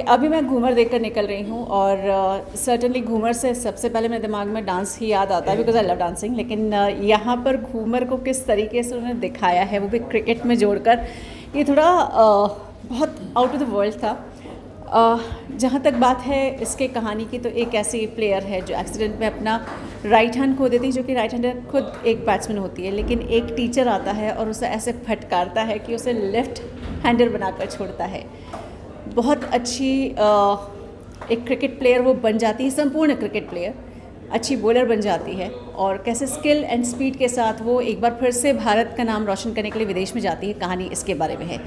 अभी मैं घूमर देखकर निकल रही हूँ और सर्टनली घूमर से सबसे पहले मेरे दिमाग में डांस ही याद आता है बिकॉज आई लव डांसिंग। लेकिन यहाँ पर घूमर को किस तरीके से उन्होंने दिखाया है वो भी क्रिकेट में जोड़कर, ये थोड़ा बहुत आउट ऑफ द वर्ल्ड था। जहाँ तक बात है इसके कहानी की, तो एक ऐसी प्लेयर है जो एक्सीडेंट में अपना राइट हैंड खो देती है, जो कि राइट हैंडर खुद एक बैट्समैन होती है, लेकिन एक टीचर आता है और उसे ऐसे फटकारता है कि उसे लेफ्ट हैंडर बनाकर छोड़ता है। बहुत अच्छी एक क्रिकेट प्लेयर वो बन जाती है, संपूर्ण क्रिकेट प्लेयर, अच्छी बॉलर बन जाती है और कैसे स्किल एंड स्पीड के साथ वो एक बार फिर से भारत का नाम रोशन करने के लिए विदेश में जाती है। कहानी इसके बारे में है।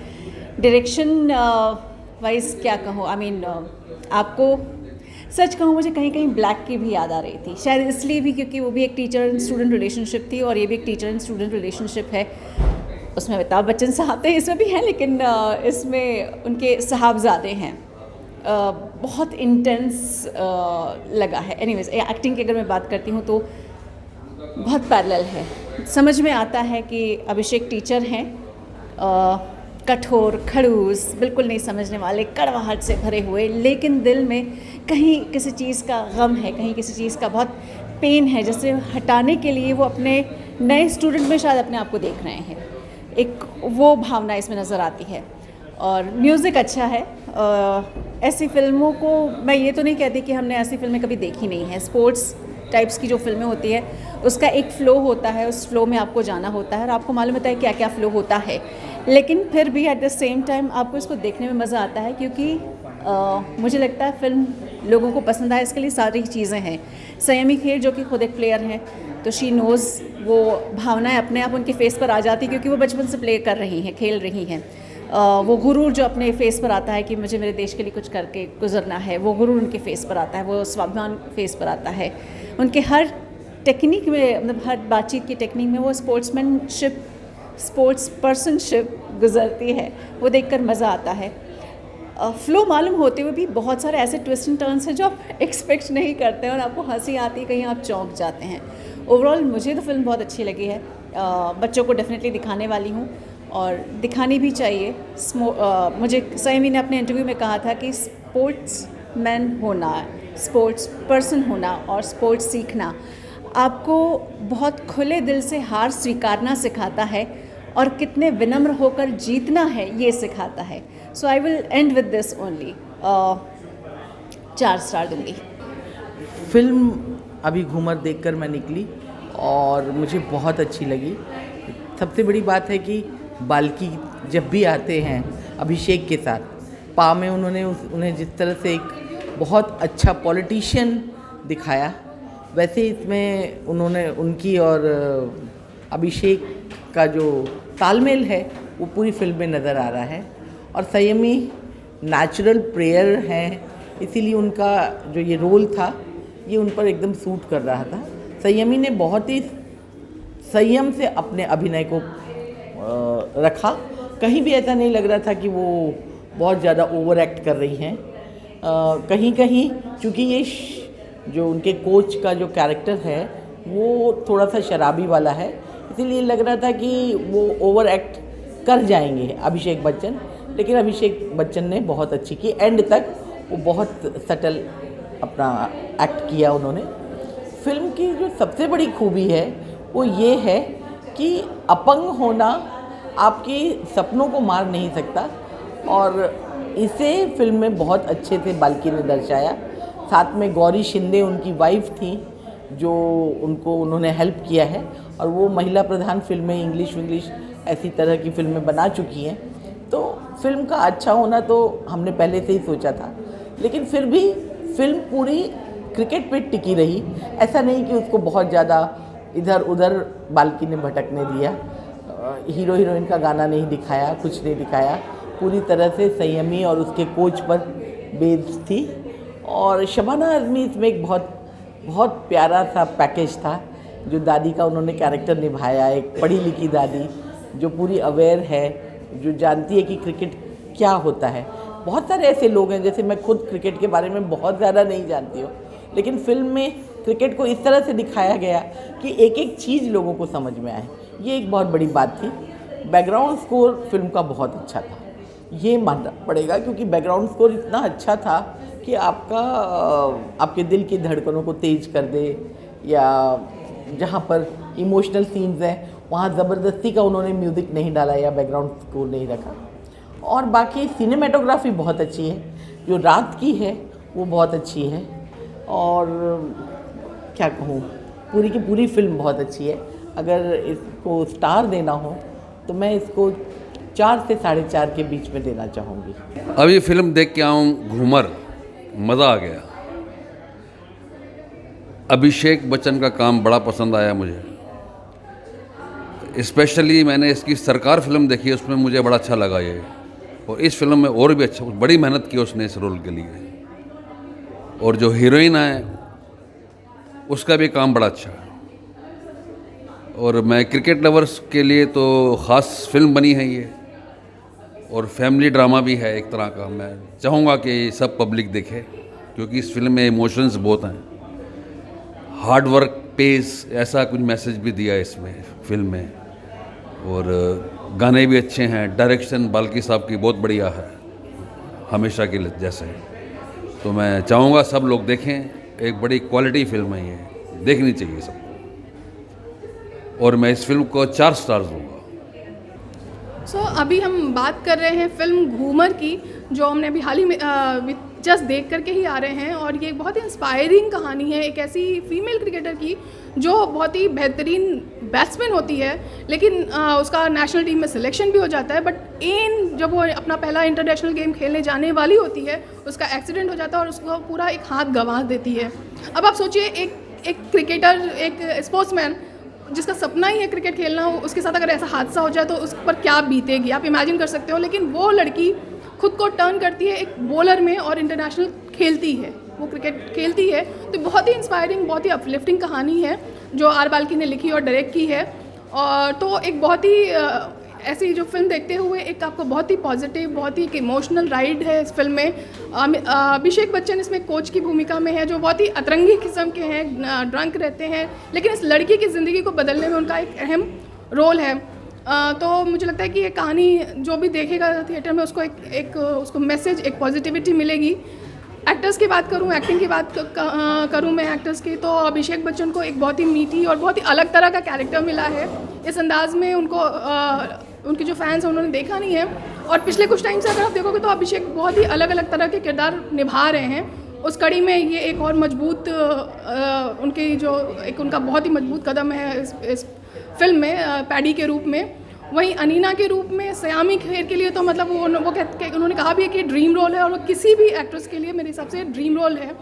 डायरेक्शन वाइज क्या कहूँ, आपको सच कहूँ, मुझे कहीं कहीं ब्लैक की भी याद आ रही थी, शायद इसलिए भी क्योंकि वो भी एक टीचर एंड स्टूडेंट रिलेशनशिप थी और ये भी एक टीचर एंड स्टूडेंट रिलेशनशिप है। उसमें अमिताभ बच्चन साहब थे, इसमें भी हैं, लेकिन इसमें उनके साहबजादे हैं। बहुत इंटेंस लगा है। एनीवेज, एक्टिंग की अगर मैं बात करती हूँ तो बहुत पैरेलल है। समझ में आता है कि अभिषेक टीचर हैं, कठोर, खड़ूस, बिल्कुल नहीं समझने वाले, कड़वाहट से भरे हुए, लेकिन दिल में कहीं किसी चीज़ का गम है, कहीं किसी चीज़ का बहुत पेन है, जिसे हटाने के लिए वो अपने नए स्टूडेंट में शायद अपने आप को देख रहे हैं। एक वो भावना इसमें नज़र आती है और म्यूज़िक अच्छा है। ऐसी फिल्मों को मैं ये तो नहीं कहती कि हमने ऐसी फिल्में कभी देखी नहीं है। स्पोर्ट्स टाइप्स की जो फिल्में होती है उसका एक फ़्लो होता है, उस फ्लो में आपको जाना होता है और आपको मालूम होता है क्या क्या फ़्लो होता है, लेकिन फिर भी एट द सेम टाइम आपको इसको देखने में मज़ा आता है, क्योंकि मुझे लगता है फिल्म लोगों को पसंद आए इसके लिए सारी चीज़ें हैं। संयमी खेर जो कि खुद एक प्लेयर हैं, तो शी नोज़, वो भावनाएं अपने आप उनके फेस पर आ जाती, क्योंकि वो बचपन से प्ले कर रही हैं, खेल रही हैं। वो गुरूर जो अपने फेस पर आता है कि मुझे मेरे देश के लिए कुछ करके गुजरना है, वो गुरूर उनके फेस पर आता है, वो स्वाभिमान फेस पर आता है। उनके हर टेक्निक में, मतलब हर बातचीत की टेक्निक में वो स्पोर्ट्समैनशिप, स्पोर्ट्स पर्सनशिप गुजरती है, वो देखकर मज़ा आता है। फ़्लो मालूम होते हुए भी बहुत सारे ऐसे ट्विस्ट एंड टर्न्स हैं जो आप एक्सपेक्ट नहीं करते हैं और आपको हंसी आती है, कहीं आप चौंक जाते हैं। ओवरऑल मुझे तो फिल्म बहुत अच्छी लगी है। बच्चों को डेफिनेटली दिखाने वाली हूँ और दिखानी भी चाहिए। मुझे संयमी ने अपने इंटरव्यू में कहा था कि स्पोर्ट्स मैन होना, स्पोर्ट्स पर्सन होना और स्पोर्ट्स सीखना आपको बहुत खुले दिल से हार स्वीकारना सिखाता है और कितने विनम्र होकर जीतना है ये सिखाता है। So I will end with this only. 4 star दूंगी। फिल्म अभी घूमर देखकर मैं निकली और मुझे बहुत अच्छी लगी। सबसे बड़ी बात है कि बाल्की जब भी आते हैं अभिषेक के साथ, पा में उन्हें जिस तरह से एक बहुत अच्छा पॉलिटिशियन दिखाया, वैसे इसमें उन्होंने उनकी और अभिषेक का जो तालमेल है वो पूरी फिल्म में नज़र आ रहा है। और संयमी नेचुरल प्लेयर हैं, इसीलिए उनका जो ये रोल था ये उन पर एकदम सूट कर रहा था। संयमी ने बहुत ही संयम से अपने अभिनय को रखा, कहीं भी ऐसा नहीं लग रहा था कि वो बहुत ज़्यादा ओवर एक्ट कर रही हैं। कहीं कहीं चूँकि ये जो उनके कोच का जो कैरेक्टर है वो थोड़ा सा शराबी वाला है, इसीलिए लग रहा था कि वो ओवर एक्ट कर जाएंगे अभिषेक बच्चन, लेकिन अभिषेक बच्चन ने बहुत अच्छी की। एंड तक वो बहुत सटल अपना एक्ट किया उन्होंने। फिल्म की जो सबसे बड़ी खूबी है वो ये है कि अपंग होना आपके सपनों को मार नहीं सकता, और इसे फिल्म में बहुत अच्छे से बाल्की ने दर्शाया। साथ में गौरी शिंदे उनकी वाइफ थी जो उन्होंने हेल्प किया है, और वो महिला प्रधान फिल्में इंग्लिश ऐसी तरह की फिल्में बना चुकी हैं। तो फिल्म का अच्छा होना तो हमने पहले से ही सोचा था, लेकिन फिर भी फिल्म पूरी क्रिकेट पे टिकी रही। ऐसा नहीं कि उसको बहुत ज़्यादा इधर उधर बाल्की ने भटकने दिया। हीरो हीरोइन का गाना नहीं दिखाया, कुछ नहीं दिखाया, पूरी तरह से संयमी और उसके कोच पर बेस्ड थी। और शबाना आज़मी इसमें एक बहुत प्यारा सा पैकेज था। जो दादी का उन्होंने कैरेक्टर निभाया, एक पढ़ी लिखी दादी जो पूरी अवेयर है, जो जानती है कि क्रिकेट क्या होता है। बहुत सारे ऐसे लोग हैं, जैसे मैं खुद क्रिकेट के बारे में बहुत ज़्यादा नहीं जानती हूँ, लेकिन फिल्म में क्रिकेट को इस तरह से दिखाया गया कि एक एक चीज़ लोगों को समझ में आए, ये एक बहुत बड़ी बात थी। बैकग्राउंड स्कोर फिल्म का बहुत अच्छा था। ये मानना पड़ेगा, क्योंकि बैकग्राउंड स्कोर इतना अच्छा था कि आपके दिल की धड़कनों को तेज कर दे, या जहाँ पर इमोशनल सीन्स हैं वहाँ ज़बरदस्ती का उन्होंने म्यूज़िक नहीं डाला या बैकग्राउंड स्कोर नहीं रखा। और बाकी सिनेमेटोग्राफी बहुत अच्छी है, जो रात की है वो बहुत अच्छी है, और क्या कहूँ, पूरी की पूरी फिल्म बहुत अच्छी है। अगर इसको स्टार देना हो तो मैं इसको 4 से 4.5 के बीच में देना चाहूँगी। अभी फिल्म देख के आऊँ घूमर, मज़ा आ गया। अभिषेक बच्चन का काम बड़ा पसंद आया मुझे, स्पेशली मैंने इसकी सरकार फिल्म देखी, उसमें मुझे बड़ा अच्छा लगा ये, और इस फिल्म में और भी अच्छा, बड़ी मेहनत की उसने इस रोल के लिए, और जो हीरोइन है उसका भी काम बड़ा अच्छा है। और मैं क्रिकेट लवर्स के लिए तो ख़ास फिल्म बनी है ये, और फैमिली ड्रामा भी है एक तरह का। मैं चाहूँगा कि सब पब्लिक देखे, क्योंकि इस फिल्म में इमोशंस बहुत हैं, हार्ड वर्क पेस, ऐसा कुछ मैसेज भी दिया है इसमें फिल्म में, और गाने भी अच्छे हैं। डायरेक्शन बाल्की साहब की बहुत बढ़िया है, हमेशा के जैसे। तो मैं चाहूँगा सब लोग देखें, एक बड़ी क्वालिटी फिल्म है ये, देखनी चाहिए सबको, और मैं इस फिल्म को 4 स्टार दूँगा। अभी हम बात कर रहे हैं फिल्म घूमर की, जो हमने अभी हाल ही में जस्ट देख करके ही आ रहे हैं, और ये बहुत ही इंस्पायरिंग कहानी है एक ऐसी फीमेल क्रिकेटर की जो बहुत ही बेहतरीन बैट्समैन होती है, लेकिन उसका नेशनल टीम में सिलेक्शन भी हो जाता है, बट जब वो अपना पहला इंटरनेशनल गेम खेलने जाने वाली होती है उसका एक्सीडेंट हो जाता है और उसको पूरा एक हाथ गंवा देती है। अब आप सोचिए, एक क्रिकेटर, एक स्पोर्ट्समैन जिसका सपना ही है क्रिकेट खेलना, उसके साथ अगर ऐसा हादसा हो जाए तो उस पर क्या बीतेगी, आप इमेजिन कर सकते हो। लेकिन वो लड़की खुद को टर्न करती है एक बॉलर में और इंटरनेशनल खेलती है, वो क्रिकेट खेलती है। तो बहुत ही इंस्पायरिंग, बहुत ही अपलिफ्टिंग कहानी है जो आर बाल्की ने लिखी और डायरेक्ट की है। और तो एक बहुत ही ऐसी जो फिल्म देखते हुए एक आपको बहुत ही पॉजिटिव, बहुत ही एक इमोशनल राइड है इस फिल्म में। अभिषेक बच्चन इसमें कोच की भूमिका में है, जो बहुत ही अतरंगी किस्म के हैं, ड्रंक रहते हैं, लेकिन इस लड़की की ज़िंदगी को बदलने में उनका एक अहम रोल है। तो मुझे लगता है कि ये कहानी जो भी देखेगा थिएटर में उसको उसको मैसेज, एक पॉजिटिविटी मिलेगी। एक्टर्स की बात करूँ, एक्टिंग की बात करूँ मैं एक्टर्स की, तो अभिषेक बच्चन को एक बहुत ही मीठी और बहुत ही अलग तरह का कैरेक्टर मिला है। इस अंदाज़ में उनके जो फैंस हैं उन्होंने देखा नहीं है, और पिछले कुछ टाइम से अगर आप देखोगे तो अभिषेक बहुत ही अलग अलग तरह के किरदार निभा रहे हैं। उस कड़ी में ये एक और मजबूत उनका बहुत ही मजबूत कदम है इस फिल्म में, पैडी के रूप में। वहीं अनीना के रूप में सयामी खेर के लिए तो मतलब उन्होंने कहा भी है कि ड्रीम रोल है, और वो किसी भी एक्ट्रेस के लिए मेरे हिसाब से ड्रीम रोल है।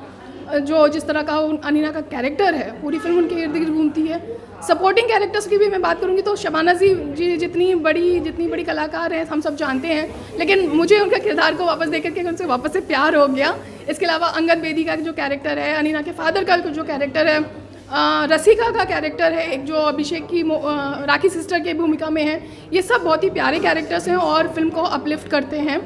जो जिस तरह का अनीना का कैरेक्टर है, पूरी फिल्म उनके इर्द गिर्द घूमती है। सपोर्टिंग कैरेक्टर्स की भी मैं बात करूँगी तो शबाना जी जितनी बड़ी कलाकार हैं हम सब जानते हैं, लेकिन मुझे उनका किरदार को वापस देख करके उनसे वापस से प्यार हो गया। इसके अलावा अंगद बेदी का जो कैरेक्टर है, अनीना के फादर का जो कैरेक्टर है, रसिका का कैरेक्टर है एक जो अभिषेक की राखी सिस्टर की भूमिका में है, ये सब बहुत ही प्यारे कैरेक्टर्स हैं और फिल्म को अपलिफ्ट करते हैं।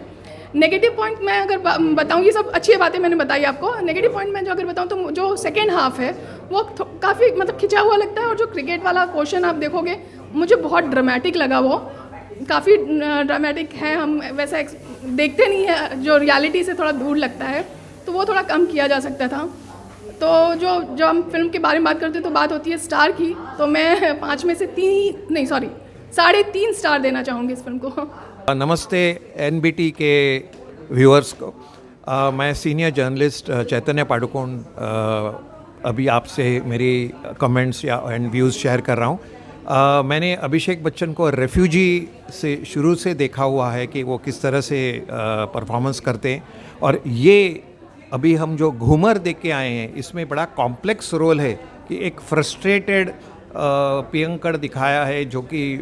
नेगेटिव पॉइंट मैं अगर बताऊँ, ये सब अच्छी बातें मैंने बताई आपको। नेगेटिव पॉइंट मैं जो अगर बताऊँ तो जो सेकेंड हाफ है वो काफ़ी मतलब खिंचा हुआ लगता है, और जो क्रिकेट वाला पोर्शन आप देखोगे मुझे बहुत ड्रामेटिक लगा, वो काफ़ी ड्रामेटिक है। हम वैसा देखते नहीं है, जो रियलिटी से थोड़ा दूर लगता है, तो वो थोड़ा कम किया जा सकता था। तो जो हम फिल्म के बारे में बात करते हैं तो बात होती है स्टार की, तो मैं 5 में से 3.5 स्टार देना चाहूँगी इस फिल्म को। नमस्ते एनबीटी के व्यूअर्स को। मैं सीनियर जर्नलिस्ट चैतन्य पाडुकोण अभी आपसे मेरी कमेंट्स या एंड व्यूज़ शेयर कर रहा हूँ। मैंने अभिषेक बच्चन को रेफ्यूजी से शुरू से देखा हुआ है कि वो किस तरह से परफॉर्मेंस करते हैं, और ये अभी हम जो घूमर देख के आए हैं इसमें बड़ा कॉम्प्लेक्स रोल है कि एक फ्रस्ट्रेटेड प्रियंकर दिखाया है जो कि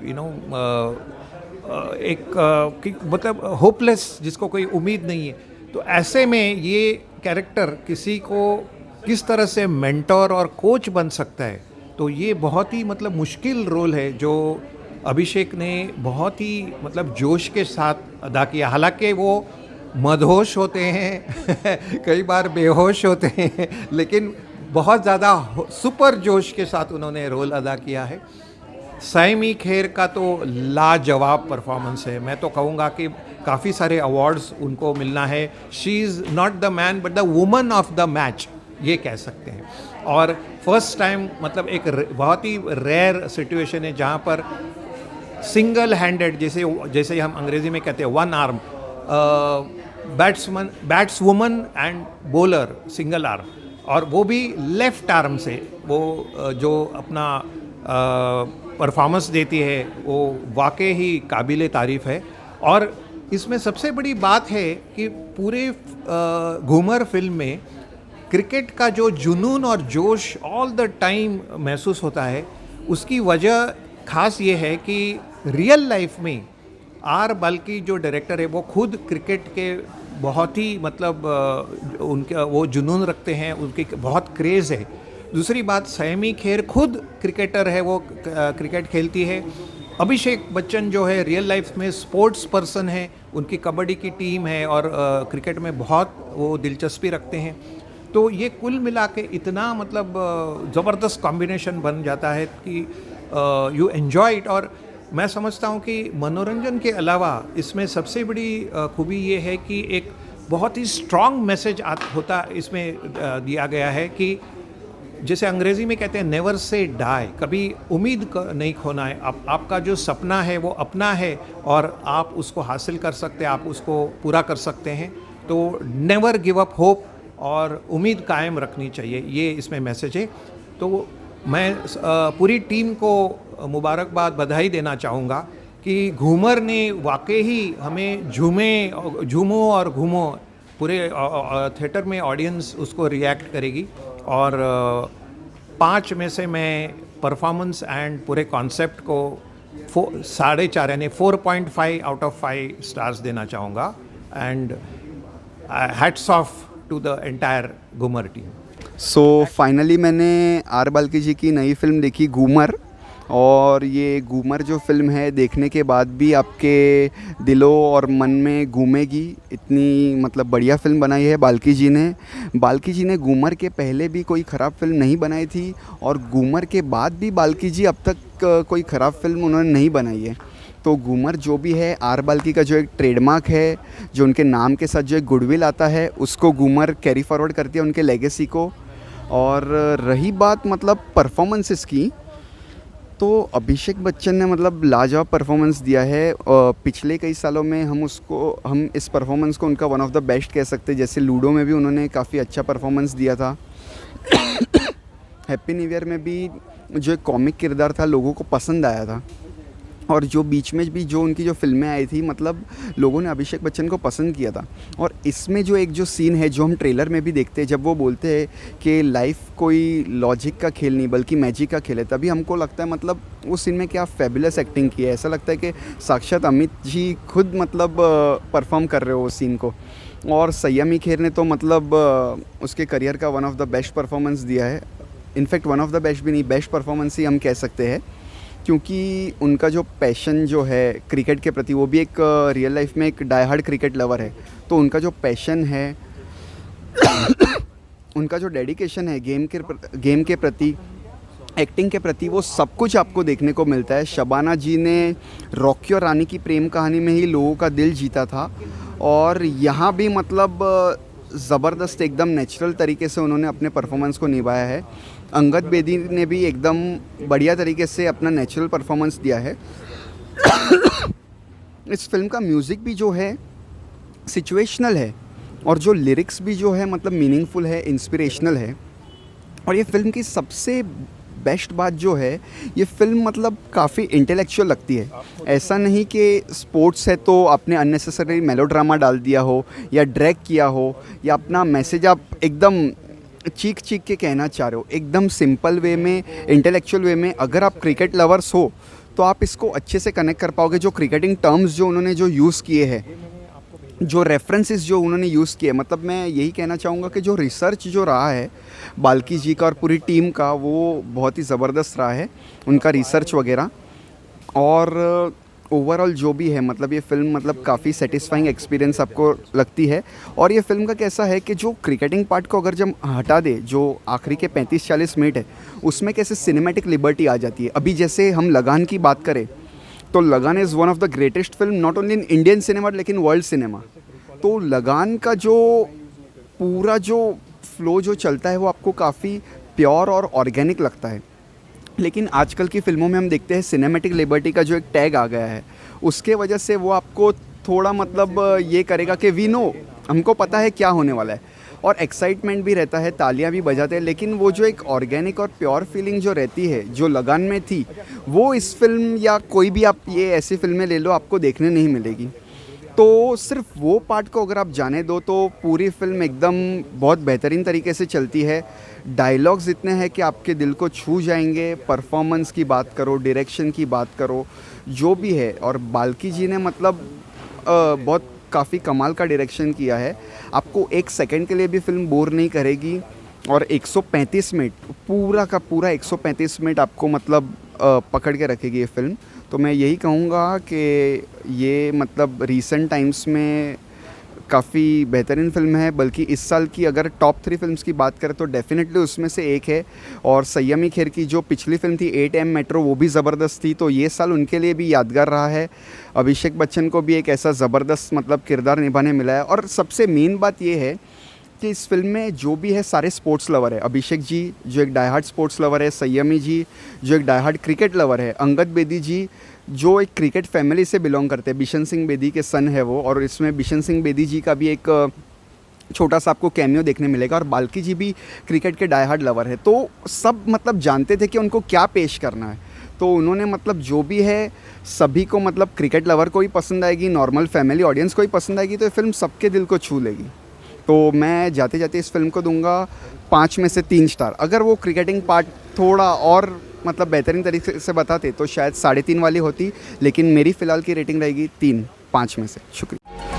मतलब होपलेस, जिसको कोई उम्मीद नहीं है। तो ऐसे में ये कैरेक्टर किसी को किस तरह से मेंटर और कोच बन सकता है, तो ये बहुत ही मतलब मुश्किल रोल है जो अभिषेक ने बहुत ही मतलब जोश के साथ अदा किया। हालांकि वो मदहोश होते हैं कई बार बेहोश होते हैं, लेकिन बहुत ज़्यादा सुपर जोश के साथ उन्होंने रोल अदा किया है। सयामी खेर का तो लाजवाब परफॉर्मेंस है। मैं तो कहूँगा कि काफ़ी सारे अवार्ड्स उनको मिलना है। She is not the man but the woman of the match, ये कह सकते हैं। और फर्स्ट टाइम मतलब एक बहुत ही रेयर सिचुएशन है जहाँ पर सिंगल हैंडेड, जैसे हम अंग्रेज़ी में कहते हैं one arm, batswoman and bowler single arm, और वो भी लेफ्ट आर्म से वो जो अपना परफॉर्मेंस देती है वो वाकई ही काबिल तारीफ़ है। और इसमें सबसे बड़ी बात है कि पूरे घूमर फिल्म में क्रिकेट का जो जुनून और जोश ऑल द टाइम महसूस होता है, उसकी वजह खास ये है कि रियल लाइफ में आर बाल्की जो डायरेक्टर है वो खुद क्रिकेट के बहुत ही मतलब उनका वो जुनून रखते हैं, उनकी बहुत क्रेज़ है। दूसरी बात, सैमी खेर खुद क्रिकेटर है, वो क्रिकेट खेलती है। अभिषेक बच्चन जो है रियल लाइफ में स्पोर्ट्स पर्सन है, उनकी कबड्डी की टीम है और क्रिकेट में बहुत वो दिलचस्पी रखते हैं। तो ये कुल मिला के इतना मतलब ज़बरदस्त कॉम्बिनेशन बन जाता है कि यू एन्जॉय इट। और मैं समझता हूँ कि मनोरंजन के अलावा इसमें सबसे बड़ी खूबी ये है कि एक बहुत ही स्ट्रॉन्ग मैसेज होता इसमें दिया गया है कि जैसे अंग्रेज़ी में कहते हैं नेवर से डाई, कभी उम्मीद नहीं खोना है। आपका जो सपना है वो अपना है और आप उसको हासिल कर सकते हैं, आप उसको पूरा कर सकते हैं। तो नेवर गिव अप होप और उम्मीद कायम रखनी चाहिए, ये इसमें मैसेज है। तो मैं पूरी टीम को मुबारकबाद, बधाई देना चाहूँगा कि घूमर ने वाकई ही हमें झूमो और घूमो, पूरे थिएटर में ऑडियंस उसको रिएक्ट करेगी। और 5 में से मैं परफॉर्मेंस एंड पूरे कॉन्सेप्ट को 4.5 यानी 4.5 आउट ऑफ 5 स्टार्स देना चाहूँगा। And hats off to the entire Ghoomar team. So finally मैंने आर बाल्की जी की नई फिल्म देखी घूमर, और ये घूमर जो फिल्म है देखने के बाद भी आपके दिलों और मन में घूमेगी, इतनी मतलब बढ़िया फिल्म बनाई है बाल्की जी ने। बाल्की जी ने घूमर के पहले भी कोई ख़राब फिल्म नहीं बनाई थी और घूमर के बाद भी बाल्की जी अब तक कोई ख़राब फिल्म उन्होंने नहीं बनाई है। तो घूमर जो भी है, आर बाल्की का जो एक ट्रेडमार्क है, जो उनके नाम के साथ जो एक गुडविल आता है, उसको घूमर कैरी फॉरवर्ड करती है, उनके लेगेसी को। और रही बात मतलब परफॉर्मेंसेस की, तो अभिषेक बच्चन ने मतलब लाजवाब परफॉर्मेंस दिया है। पिछले कई सालों में हम इस परफॉर्मेंस को उनका वन ऑफ द बेस्ट कह सकते हैं। जैसे लूडो में भी उन्होंने काफ़ी अच्छा परफॉर्मेंस दिया था। हैप्पी न्यू ईयर में भी जो एक कॉमिक किरदार था लोगों को पसंद आया था। और जो बीच में भी जो उनकी जो फिल्में आई थी मतलब लोगों ने अभिषेक बच्चन को पसंद किया था। और इसमें जो एक जो सीन है जो हम ट्रेलर में भी देखते हैं, जब वो बोलते हैं कि लाइफ कोई लॉजिक का खेल नहीं बल्कि मैजिक का खेल है, तभी हमको लगता है मतलब उस सीन में क्या फेबुलस एक्टिंग की है। ऐसा लगता है कि साक्षात अमित जी खुद मतलब परफॉर्म कर रहे हो उस सीन को। और सैमी खेर ने तो मतलब उसके करियर का one of the best performance दिया है। In fact one of the best भी नहीं, बेस्ट परफॉर्मेंस ही हम कह सकते हैं, क्योंकि उनका जो पैशन जो है क्रिकेट के प्रति, वो भी एक रियल लाइफ में एक डाई हार्ड क्रिकेट लवर है। तो उनका जो पैशन है उनका जो डेडिकेशन है गेम के प्रति, एक्टिंग के प्रति, वो सब कुछ आपको देखने को मिलता है। शबाना जी ने रॉकी और रानी की प्रेम कहानी में ही लोगों का दिल जीता था और यहाँ भी मतलब ज़बरदस्त एकदम नेचुरल तरीके से उन्होंने अपने परफॉर्मेंस को निभाया है। अंगद बेदी ने भी एकदम बढ़िया तरीके से अपना नेचुरल परफॉर्मेंस दिया है। इस फिल्म का म्यूज़िक भी जो है सिचुएशनल है और जो लिरिक्स भी जो है मतलब मीनिंगफुल है, इंस्पिरेशनल है। और ये फिल्म की सबसे बेस्ट बात जो है, ये फिल्म मतलब काफ़ी इंटेलेक्चुअल लगती है। ऐसा नहीं कि स्पोर्ट्स है तो आपने अननेसेसरी मेलोड्रामा डाल दिया हो या ड्रैग किया हो या अपना मैसेज आप एकदम चीख के कहना चाह रहे हो। एकदम सिंपल वे में, इंटेलेक्चुअल वे में अगर आप क्रिकेट लवर्स हो तो आप इसको अच्छे से कनेक्ट कर पाओगे। जो क्रिकेटिंग टर्म्स जो उन्होंने जो यूज़ किए हैं, जो रेफरेंसेस जो उन्होंने यूज़ किए, मतलब मैं यही कहना चाहूँगा कि जो रिसर्च जो रहा है बाल्की जी का और पूरी टीम का, वो बहुत ही ज़बरदस्त रहा है उनका रिसर्च वगैरह। और ओवरऑल जो भी है मतलब ये फ़िल्म मतलब काफ़ी सेटिस्फाइंग एक्सपीरियंस आपको लगती है। और ये फ़िल्म का कैसा है कि जो क्रिकेटिंग पार्ट को अगर जब हटा दे, जो आखिरी के 35-40 मिनट है, उसमें कैसे सिनेमैटिक लिबर्टी आ जाती है। अभी जैसे हम लगान की बात करें तो लगान is one of the greatest film not only in Indian cinema लेकिन वर्ल्ड सिनेमा। तो लगान का जो पूरा जो फ्लो जो चलता है वो आपको काफ़ी प्योर और ऑर्गेनिक लगता है। लेकिन आजकल की फ़िल्मों में हम देखते हैं सिनेमैटिक लिबर्टी का जो एक टैग आ गया है, उसके वजह से वो आपको थोड़ा मतलब ये करेगा कि वी नो, हमको पता है क्या होने वाला है, और एक्साइटमेंट भी रहता है, तालियां भी बजाते हैं, लेकिन वो जो एक ऑर्गेनिक और प्योर फीलिंग जो रहती है जो लगान में थी, वो इस फिल्म या कोई भी आप ये ऐसी फिल्में ले लो आपको देखने नहीं मिलेगी। तो सिर्फ वो पार्ट को अगर आप जाने दो तो पूरी फिल्म एकदम बहुत बेहतरीन तरीके से चलती है। डायलॉग्स इतने हैं कि आपके दिल को छू जाएंगे। परफॉर्मेंस की बात करो, डायरेक्शन की बात करो, जो भी है, और बाल्की जी ने मतलब बहुत काफ़ी कमाल का डायरेक्शन किया है। आपको एक सेकंड के लिए भी फिल्म बोर नहीं करेगी, और 135 मिनट पूरा का पूरा 135 मिनट आपको मतलब पकड़ के रखेगी ये फिल्म। तो मैं यही कहूँगा कि ये मतलब रीसेंट टाइम्स में काफ़ी बेहतरीन फिल्म है। बल्कि इस साल की अगर टॉप 3 फिल्म्स की बात करें तो डेफिनेटली उसमें से एक है। और संयमी खेर की जो पिछली फिल्म थी 8 AM मेट्रो, वो भी ज़बरदस्त थी, तो ये साल उनके लिए भी यादगार रहा है। अभिषेक बच्चन को भी एक ऐसा ज़बरदस्त मतलब किरदार निभाने मिला है। और सबसे मेन बात ये है कि इस फिल्म में जो भी है सारे स्पोर्ट्स लवर है। अभिषेक जी जो एक डाई हार्ड स्पोर्ट्स लवर है, संयमी जी जो एक डाई हार्ड क्रिकेट लवर है, अंगद बेदी जी जो एक क्रिकेट फैमिली से बिलोंग करते हैं, बिशन सिंह बेदी के सन है वो, और इसमें बिशन सिंह बेदी जी का भी एक छोटा सा आपको कैमियो देखने मिलेगा। और बाल्की जी भी क्रिकेट के डाई हार्ड लवर है। तो सब मतलब जानते थे कि उनको क्या पेश करना है, तो उन्होंने मतलब जो भी है सभी को मतलब क्रिकेट लवर को ही पसंद आएगी, नॉर्मल फैमिली ऑडियंस को ही पसंद आएगी, तो ये फिल्म सबके दिल को छू लेगी। तो मैं जाते जाते इस फिल्म को दूंगा 5 में से 3 स्टार। अगर वो क्रिकेटिंग पार्ट थोड़ा और मतलब बेहतरीन तरीके से बताते तो शायद 3.5 वाली होती, लेकिन मेरी फ़िलहाल की रेटिंग रहेगी 3 5 में से। शुक्रिया।